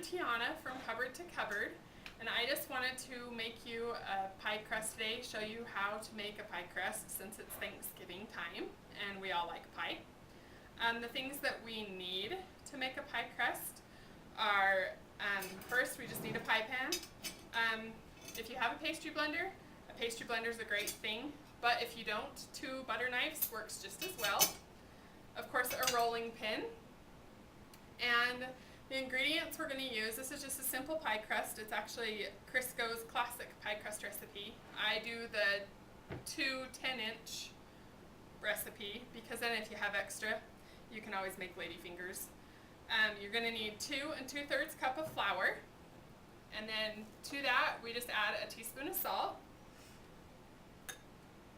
I'm Tiana from Cupboard to Cupboard, and I just wanted to make you a pie crust today, show you how to make a pie crust since it's Thanksgiving time and we all like pie. The things that we need to make a pie crust are, first we just need a pie pan. If you have a pastry blender is a great thing, but if you don't, 2 butter knives works just as well. Of course, a rolling pin. And the ingredients we're going to use, this is just a simple pie crust. It's actually Crisco's Classic Pie Crust recipe. I do the 2 10-inch recipe because then if you have extra, you can always make ladyfingers. You're going to need 2 2/3 cup of flour. And then to that, we just add a teaspoon of salt.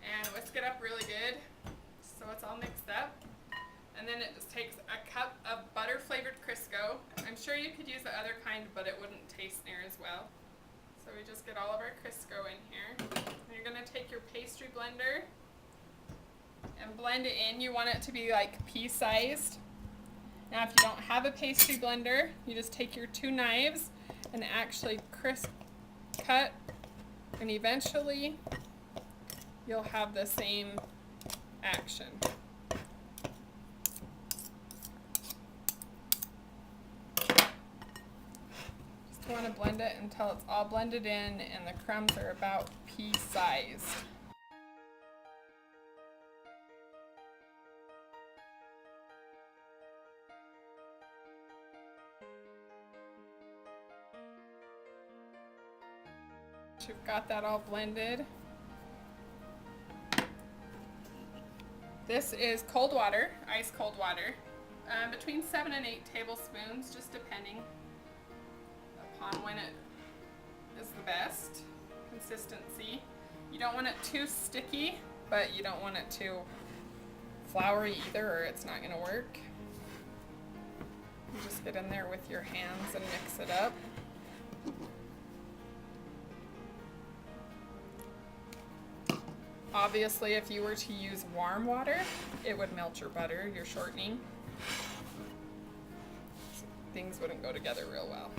And whisk it up really good so it's all mixed up. And then it just takes a cup of butter flavored Crisco. I'm sure you could use the other kind, but it wouldn't taste near as well. So we just get all of our Crisco in here. And you're going to take your pastry blender and blend it in. You want it to be like pea-sized. Now if you don't have a pastry blender, you just take your 2 knives and actually crisp cut, and eventually you'll have the same action. Just want to blend it until it's all blended in and the crumbs are about pea-sized. You've got that all blended. This is cold water, ice cold water, between 7 and 8 tablespoons, just depending upon when it is the best consistency. You don't want it too sticky, but you don't want it too floury either, or it's not going to work. You just get in there with your hands and mix it up. Obviously, if you were to use warm water, it would melt your butter, your shortening. So things wouldn't go together real well.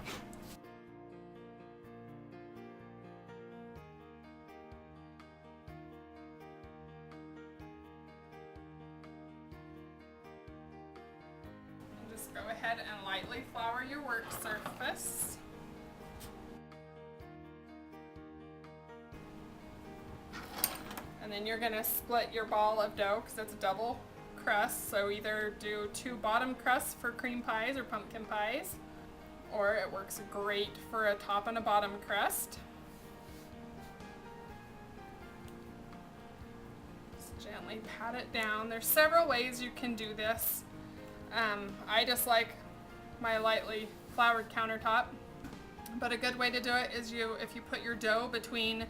And just go ahead and lightly flour your work surface. And then you're going to split your ball of dough because it's a double crust. So either do 2 bottom crusts for cream pies or pumpkin pies, or it works great for a top and a bottom crust. Just gently pat it down. There's several ways you can do this. I just like my lightly floured countertop, but a good way to do it is if you put your dough between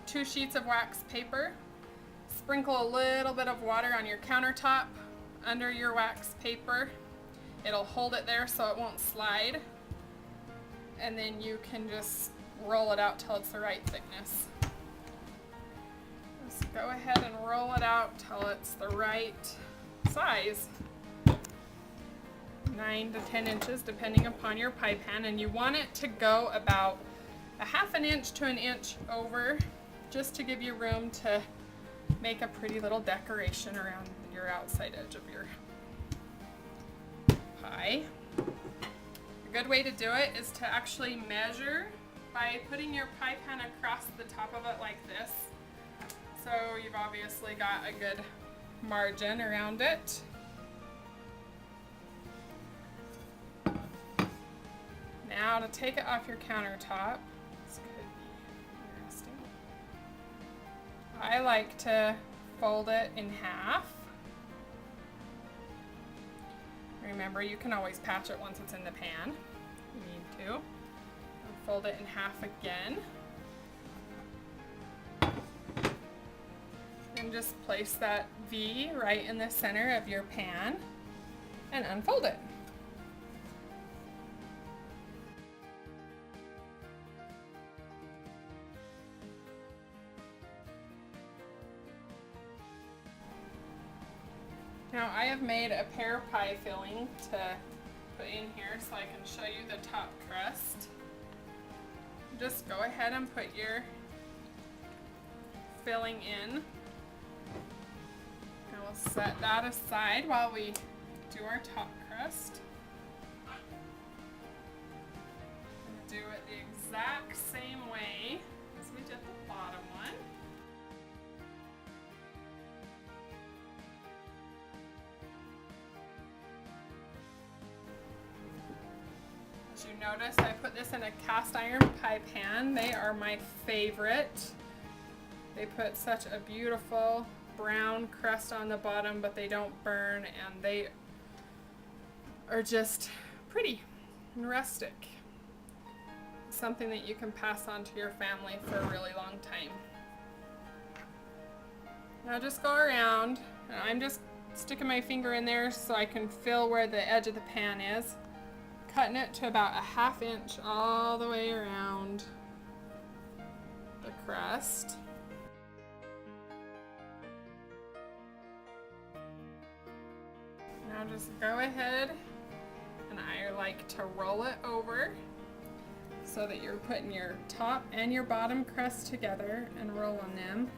2 sheets of wax paper, sprinkle a little bit of water on your countertop under your wax paper. It'll hold it there so it won't slide. And then you can just roll it out till it's the right thickness. Just go ahead and roll it out till it's the right size. 9 to 10 inches depending upon your pie pan. And you want it to go about a 1/2 inch to 1 inch over, just to give you room to make a pretty little decoration around your outside edge of your pie. A good way to do it is to actually measure by putting your pie pan across the top of it like this. So you've obviously got a good margin around it. Now to take it off your countertop, I like to fold it in half. Remember, you can always patch it once it's in the pan. You need to. And fold it in half again. And just place that V right in the center of your pan and unfold it. Now I have made a pear pie filling to put in here so I can show you the top crust. Just go ahead and put your filling in. And we'll set that aside while we do our top crust. And do it the exact same way as we did the bottom one. As you notice, I put this in a cast iron pie pan. They are my favorite. They put such a beautiful brown crust on the bottom, but they don't burn, and they are just pretty and rustic. Something that you can pass on to your family for a really long time. Now just go around, and I'm just sticking my finger in there so I can feel where the edge of the pan is. Cutting it to about a 1/2 inch all the way around the crust. Now just go ahead, and I like to roll it over so that you're putting your top and your bottom crust together and rolling them,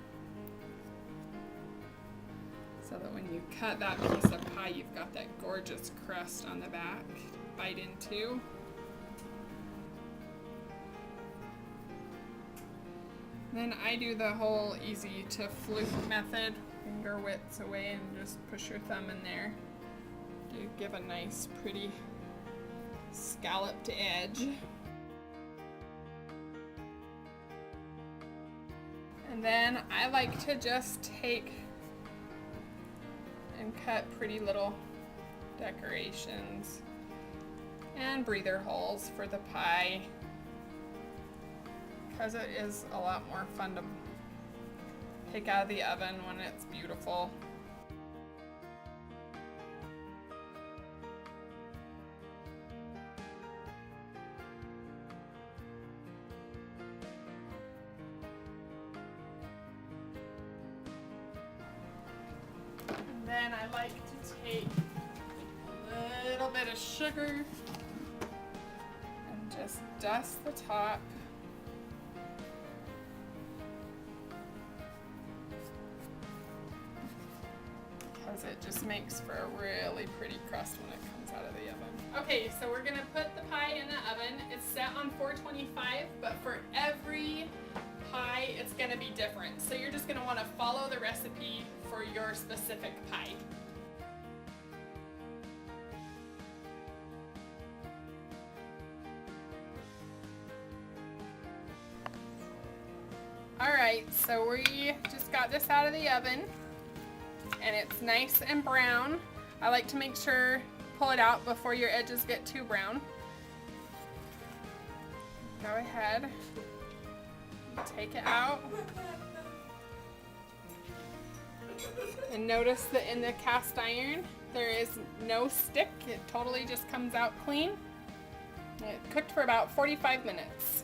so that when you cut that piece of pie, you've got that gorgeous crust on the back to bite into. Then I do the whole easy to flute method, finger widths away and just push your thumb in there to give a nice pretty scalloped edge. And then I like to just take and cut pretty little decorations and breather holes for the pie, because it is a lot more fun to take out of the oven when it's beautiful. And then I like to take a little bit of sugar and just dust the top. Because it just makes for a really pretty crust when it comes out of the oven. Okay, so we're gonna put the pie in the oven. It's set on 425, but for every pie, it's gonna be different. So you're just gonna wanna follow the recipe for your specific pie. All right, so we just got this out of the oven, and it's nice and brown. I like to make sure, pull it out before your edges get too brown. Go ahead, take it out. And notice that in the cast iron, there is no stick. It totally just comes out clean. It cooked for about 45 minutes.